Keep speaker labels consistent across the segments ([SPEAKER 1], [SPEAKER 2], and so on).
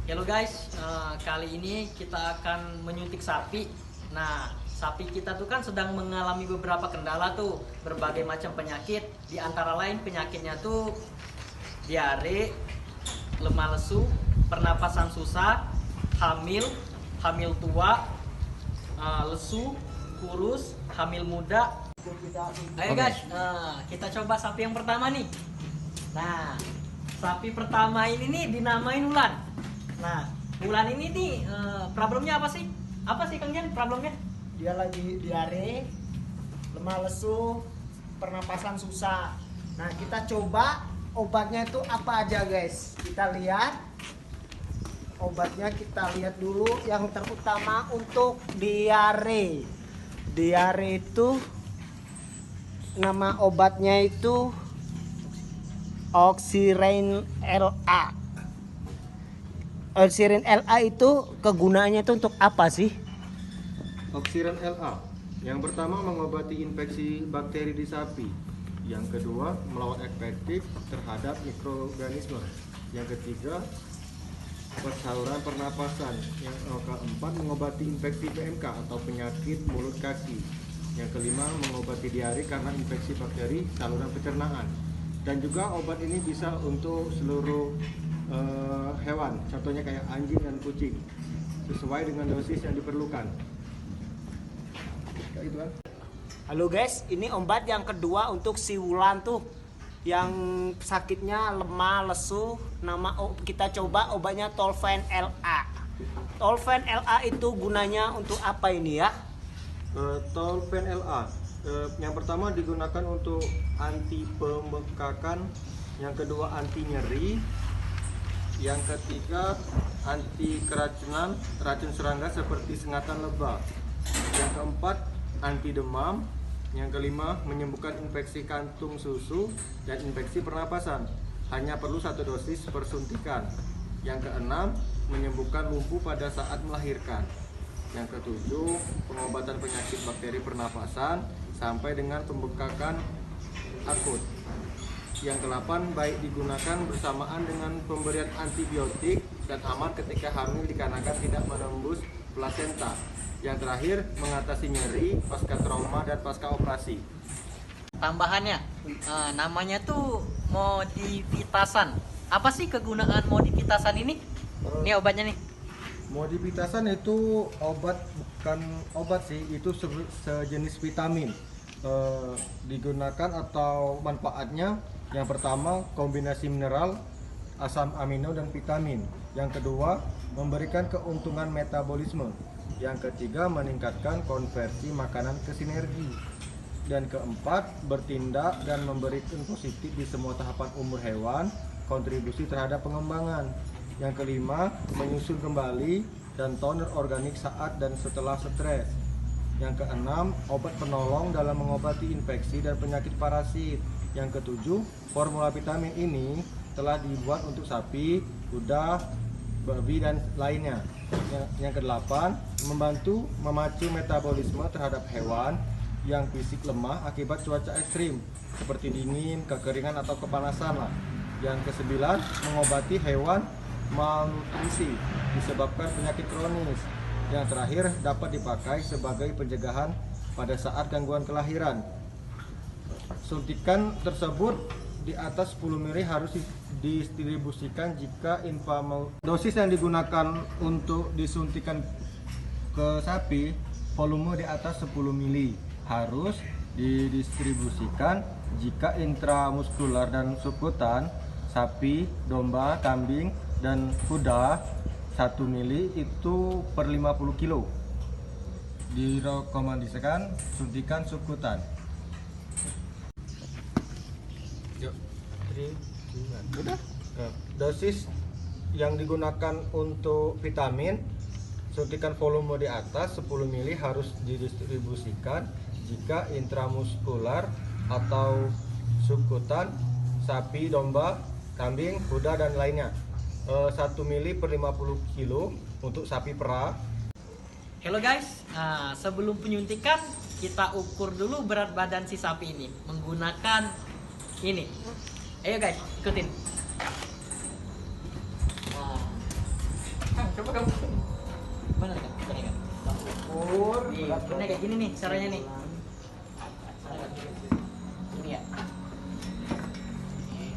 [SPEAKER 1] Halo guys, kali ini kita akan menyuntik sapi. Nah, sapi kita tuh kan sedang mengalami beberapa kendala tuh, berbagai macam penyakit. Di antara lain penyakitnya tuh diare, lemah lesu, pernapasan susah, hamil, hamil tua, lesu, kurus, hamil muda. Ayo guys, kita coba sapi yang pertama nih. Nah, sapi pertama ini nih dinamain Ulan. Nah, Ulan ini nih problemnya apa sih? Apa sih Kang Jan problemnya?
[SPEAKER 2] Dia lagi diare, lemah lesu, pernapasan susah. Nah, kita coba obatnya itu apa aja guys. Kita lihat obatnya, kita lihat dulu. Yang terutama untuk diare. Diare itu nama obatnya itu Oxirin LA. Oxirin LA itu kegunaannya itu untuk apa sih?
[SPEAKER 3] Oxirin LA yang pertama mengobati infeksi bakteri di sapi, yang kedua melawan efektif terhadap mikroorganisme, yang ketiga saluran pernapasan, yang keempat mengobati infeksi PMK atau penyakit mulut kaki, yang kelima mengobati diare karena infeksi bakteri saluran pencernaan, dan juga obat ini bisa untuk seluruh hewan, contohnya kayak anjing dan kucing, sesuai dengan dosis yang diperlukan. Kayak gitu kan.
[SPEAKER 2] Halo guys, ini obat yang kedua untuk si Wulan tuh yang sakitnya lemah lesu. Kita coba obatnya Tolven LA. Tolven LA itu gunanya untuk apa ini ya?
[SPEAKER 3] Tolven LA yang pertama digunakan untuk anti pembekakan, yang kedua anti nyeri, yang ketiga anti keracunan, racun serangga seperti sengatan lebah, yang keempat anti demam, yang kelima menyembuhkan infeksi kantung susu dan infeksi pernapasan, hanya perlu 1 dosis per suntikan, yang keenam menyembuhkan lumpuh pada saat melahirkan, yang ketujuh pengobatan penyakit bakteri pernapasan sampai dengan pembekakan akut, yang ke-8 baik digunakan bersamaan dengan pemberian antibiotik dan aman ketika hamil dikarenakan tidak menembus plasenta. Yang terakhir mengatasi nyeri pasca trauma dan pasca operasi.
[SPEAKER 1] Tambahannya, namanya tuh modivitasan. Apa sih kegunaan modivitasan ini? Ini obatnya nih.
[SPEAKER 3] Modivitasan itu obat, bukan obat sih, itu sejenis vitamin. Digunakan atau manfaatnya, yang pertama kombinasi mineral, asam amino dan vitamin. Yang kedua memberikan keuntungan metabolisme. Yang ketiga meningkatkan konversi makanan ke sinergi. Dan keempat bertindak dan memberikan positif di semua tahapan umur hewan, kontribusi terhadap pengembangan. Yang kelima menyusun kembali dan toner organik saat dan setelah stres. Yang keenam obat penolong dalam mengobati infeksi dan penyakit parasit. Yang ketujuh formula vitamin ini telah dibuat untuk sapi, kuda, babi dan lainnya. Yang kedelapan membantu memacu metabolisme terhadap hewan yang fisik lemah akibat cuaca ekstrim seperti dingin, kekeringan atau kepanasan lah. Yang kesembilan mengobati hewan malnutrisi disebabkan penyakit kronis. Yang terakhir dapat dipakai sebagai pencegahan pada saat gangguan kelahiran. Suntikan tersebut di atas 10 ml harus didistribusikan jika dosis yang digunakan untuk disuntikan ke sapi volume di atas 10 ml harus didistribusikan jika intramuskular dan subkutan sapi, domba, kambing dan kuda 1 ml itu per 50 kilo. Direkomendasikan suntikan subkutan. Udah. Dosis yang digunakan untuk vitamin, suntikan volume di atas 10 ml harus didistribusikan jika intramuskular atau subkutan sapi, domba, kambing, kuda dan lainnya. 1 ml per 50 kilo untuk sapi perah.
[SPEAKER 1] Halo guys, sebelum penyuntikan kita ukur dulu berat badan si sapi ini menggunakan ini. Ayo guys, ikutin. Coba kamu. Mana kan? Ini kan.
[SPEAKER 2] Ukur.
[SPEAKER 1] Nih, ukurnya kayak gini nih caranya nih. Ini ya. Ini.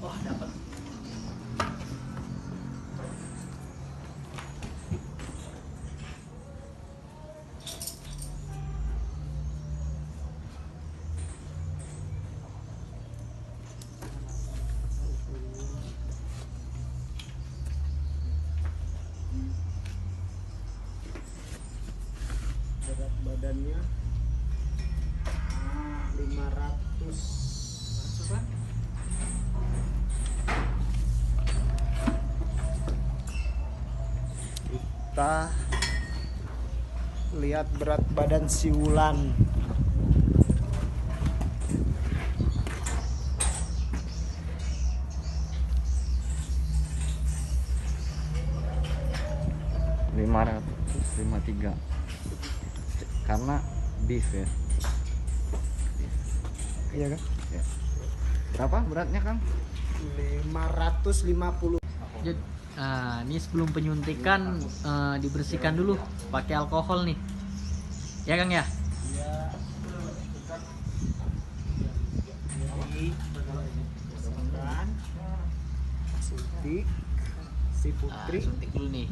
[SPEAKER 1] Wah, dapat.
[SPEAKER 2] Berat badannya 500.
[SPEAKER 1] Coba.
[SPEAKER 2] Kita lihat berat badan si Wulan.
[SPEAKER 4] tiga karena beef ya.
[SPEAKER 2] Iya kan?
[SPEAKER 4] Ya. Berapa beratnya Kang?
[SPEAKER 2] 550.
[SPEAKER 1] Nah, ini sebelum penyuntikan dibersihkan dulu pakai alkohol nih. Ya Kang ya?
[SPEAKER 2] Suntik si Putri.
[SPEAKER 1] Suntik dulu nih.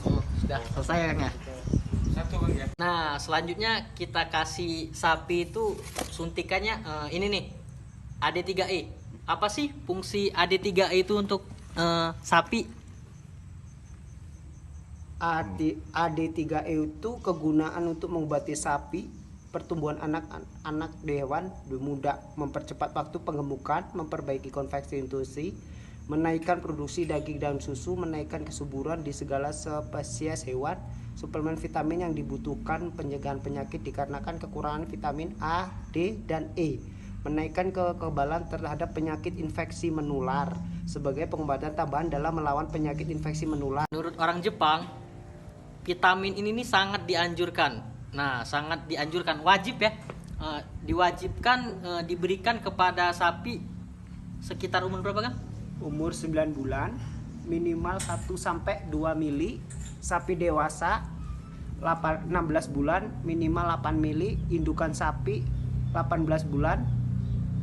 [SPEAKER 1] Oh, sudah selesai ya Kang ya?
[SPEAKER 3] Satu Kang ya.
[SPEAKER 1] Nah, selanjutnya kita kasih sapi itu suntikannya ini nih. AD3E. Apa sih fungsi AD3E itu untuk sapi?
[SPEAKER 2] AD3E itu kegunaan untuk mengobati sapi, pertumbuhan anak hewan muda, mempercepat waktu pengemukan, memperbaiki konveksi intuisi, menaikkan produksi daging dan susu, menaikkan kesuburan di segala spesies hewan, suplemen vitamin yang dibutuhkan pencegahan penyakit dikarenakan kekurangan vitamin A, D, dan E, menaikkan kekebalan terhadap penyakit infeksi menular sebagai pengobatan tambahan dalam melawan penyakit infeksi menular.
[SPEAKER 1] Menurut orang Jepang, vitamin ini nih sangat dianjurkan. Nah, sangat dianjurkan, wajib ya, diwajibkan diberikan kepada sapi sekitar umur berapa Kang?
[SPEAKER 2] Umur 9 bulan, minimal 1-2 mili. Sapi dewasa 16 bulan, minimal 8 mili. Indukan sapi 18 bulan,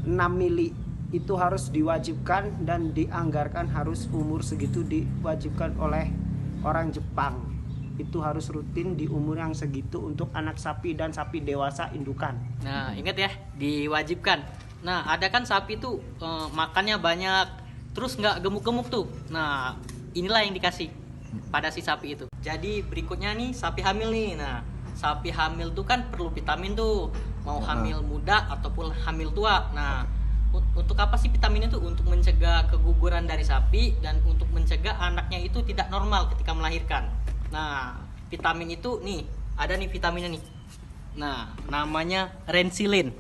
[SPEAKER 2] 6 mili. Itu harus diwajibkan dan dianggarkan harus umur segitu diwajibkan oleh orang Jepang. Itu harus rutin di umur yang segitu untuk anak sapi dan sapi dewasa indukan.
[SPEAKER 1] Nah, ingat ya, diwajibkan. Nah, ada kan sapi tuh makannya banyak, terus nggak gemuk-gemuk tuh. Nah, inilah yang dikasih pada si sapi itu. Jadi berikutnya nih sapi hamil nih. Nah, sapi hamil tuh kan perlu vitamin tuh, mau hamil muda ataupun hamil tua. Nah, untuk apa sih vitamin itu? Untuk mencegah keguguran dari sapi dan untuk mencegah anaknya itu tidak normal ketika melahirkan. Nah, vitamin itu nih, ada nih vitaminnya nih. Nah, namanya Rensilin.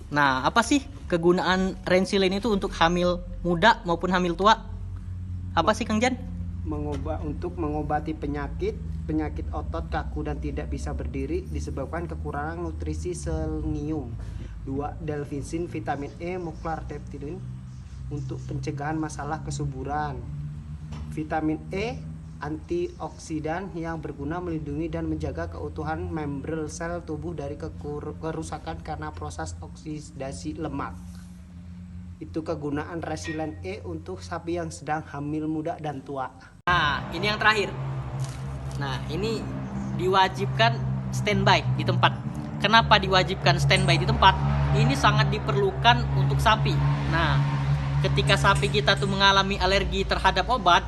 [SPEAKER 1] Nah, apa sih kegunaan Rensilin itu untuk hamil muda maupun hamil tua? Apa sih Kang Jan?
[SPEAKER 2] Untuk mengobati penyakit otot kaku dan tidak bisa berdiri disebabkan kekurangan nutrisi selenium. 2. Delfinsin, vitamin E, muklardeptilin untuk pencegahan masalah kesuburan. Vitamin E antioksidan yang berguna melindungi dan menjaga keutuhan membran sel tubuh dari kerusakan karena proses oksidasi lemak. Itu kegunaan Rensilin E untuk sapi yang sedang hamil muda dan tua.
[SPEAKER 1] Nah, ini yang terakhir. Nah, ini diwajibkan standby di tempat. Kenapa diwajibkan standby di tempat? Ini sangat diperlukan untuk sapi. Nah, ketika sapi kita tuh mengalami alergi terhadap obat,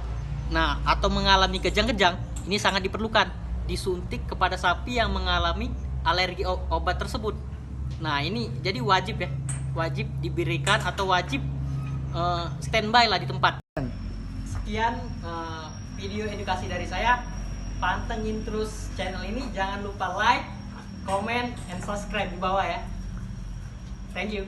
[SPEAKER 1] nah, atau mengalami kejang-kejang, ini sangat diperlukan disuntik kepada sapi yang mengalami alergi obat tersebut. Nah, ini jadi wajib ya, wajib diberikan atau wajib standby lah di tempat. Sekian video edukasi dari saya. Pantengin terus channel ini, jangan lupa like, comment, and subscribe di bawah ya. Thank you.